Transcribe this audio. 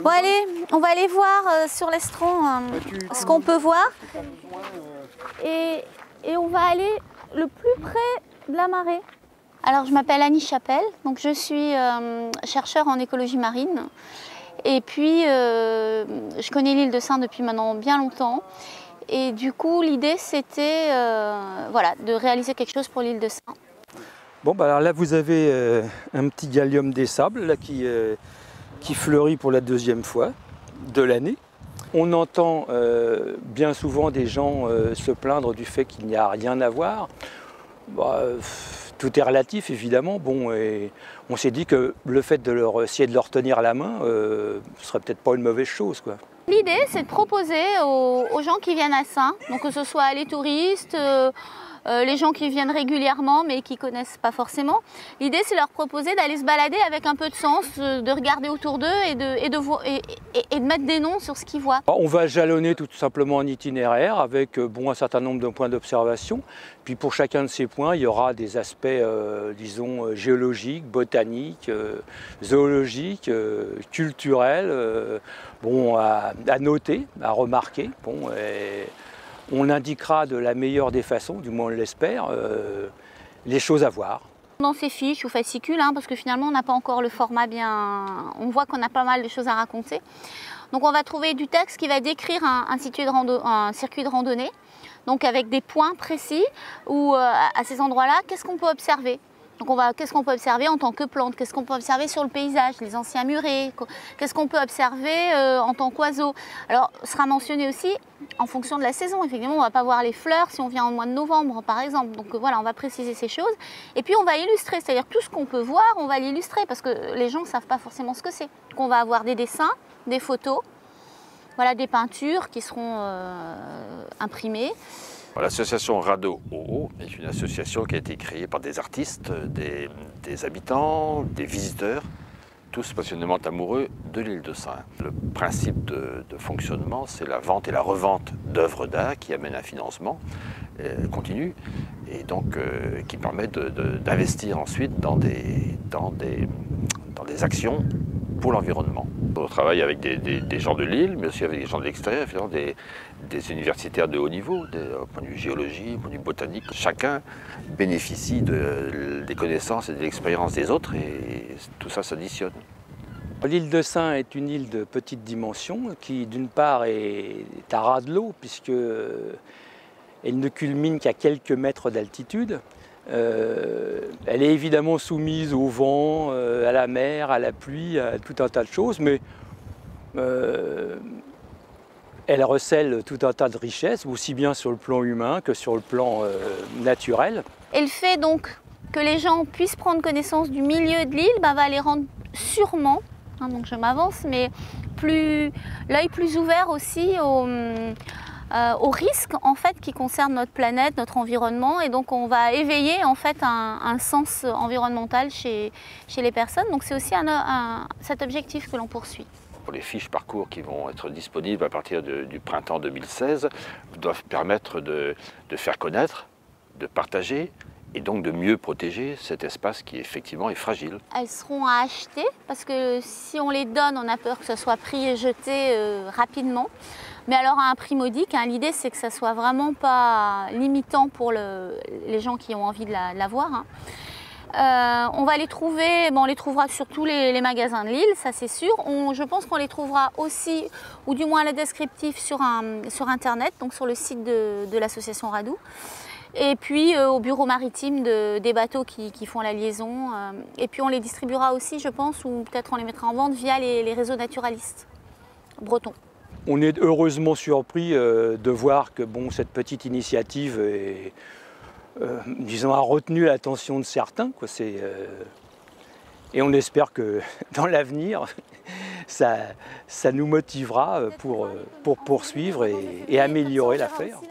Bon allez, on va aller voir sur l'estran ce qu'on peut voir. Et on va aller le plus près de la marée. Alors je m'appelle Annie Chapelle, donc je suis chercheure en écologie marine. Et puis je connais l'île de Sein depuis maintenant bien longtemps. Et du coup l'idée c'était voilà, de réaliser quelque chose pour l'île de Sein. Bon, bah alors là vous avez un petit Galium des sables là, qui fleurit pour la deuxième fois de l'année. On entend bien souvent des gens se plaindre du fait qu'il n'y a rien à voir. Bah, tout est relatif évidemment. Bon, et on s'est dit que le fait de essayer de leur tenir la main ce serait peut-être pas une mauvaise chose, quoi. L'idée c'est de proposer aux gens qui viennent à Sein, donc que ce soit les touristes, les gens qui viennent régulièrement mais qui ne connaissent pas forcément. L'idée c'est de leur proposer d'aller se balader avec un peu de sens, de regarder autour d'eux et de mettre des noms sur ce qu'ils voient. On va jalonner tout simplement un itinéraire avec un certain nombre de points d'observation. Puis pour chacun de ces points, il y aura des aspects, disons, géologiques, botaniques, zoologiques, culturels, à noter, à remarquer. Bon, on indiquera de la meilleure des façons, du moins on l'espère, les choses à voir. Dans ces fiches ou fascicules, parce que finalement on n'a pas encore le format bien, on voit qu'on a pas mal de choses à raconter. Donc on va trouver du texte qui va décrire un circuit de randonnée, donc avec des points précis où à ces endroits-là, qu'est-ce qu'on peut observer. Donc qu'est-ce qu'on peut observer en tant que plante, qu'est-ce qu'on peut observer sur le paysage, les anciens murets, qu'est-ce qu'on peut observer en tant qu'oiseau. Alors sera mentionné aussi en fonction de la saison. Effectivement, on ne va pas voir les fleurs si on vient au mois de novembre par exemple. Donc voilà, on va préciser ces choses. Et puis on va illustrer, c'est-à-dire tout ce qu'on peut voir, on va l'illustrer parce que les gens ne savent pas forcément ce que c'est. Donc on va avoir des dessins, des photos, voilà, des peintures qui seront imprimées. L'association Radeau OO est une association qui a été créée par des artistes, des habitants, des visiteurs, tous passionnément amoureux de l'île de Sein. Le principe de fonctionnement, c'est la vente et la revente d'œuvres d'art qui amènent un financement continu et donc qui permet d'investir ensuite dans des actions pour l'environnement. On travaille avec des gens de l'île, mais aussi avec des gens de l'extérieur, des universitaires de haut niveau, au point de vue géologie, au point de vue botanique. Chacun bénéficie des connaissances et de l'expérience des autres et tout ça s'additionne. L'île de Sein est une île de petite dimension qui d'une part est à ras de l'eau puisque elle ne culmine qu'à quelques mètres d'altitude. Elle est évidemment soumise au vent, à la mer, à la pluie, à tout un tas de choses, mais elle recèle tout un tas de richesses, aussi bien sur le plan humain que sur le plan naturel. Et le fait donc que les gens puissent prendre connaissance du milieu de l'île va les rendre sûrement, donc je m'avance, mais l'œil plus ouvert aussi aux risques en fait qui concernent notre planète, notre environnement, et donc on va éveiller en fait un sens environnemental chez les personnes. Donc c'est aussi cet objectif que l'on poursuit. Pour les fiches parcours qui vont être disponibles à partir du printemps 2016 doivent permettre de faire connaître, de partager et donc de mieux protéger cet espace qui effectivement est fragile. Elles seront à acheter parce que si on les donne, on a peur que ça soit pris et jeté rapidement. Mais alors à un prix modique, l'idée c'est que ça soit vraiment pas limitant pour les gens qui ont envie de la voir. On va les trouver, on les trouvera sur tous les magasins de l'île, ça c'est sûr. Je pense qu'on les trouvera aussi, ou du moins le descriptif sur internet, donc sur le site de l'association Radeau. Et puis au bureau maritime des bateaux qui font la liaison. Et puis on les distribuera aussi, je pense, ou peut-être on les mettra en vente via les réseaux naturalistes bretons. On est heureusement surpris de voir que cette petite initiative disons, a retenu l'attention de certains, quoi. Et on espère que dans l'avenir, ça nous motivera pour poursuivre et améliorer l'affaire.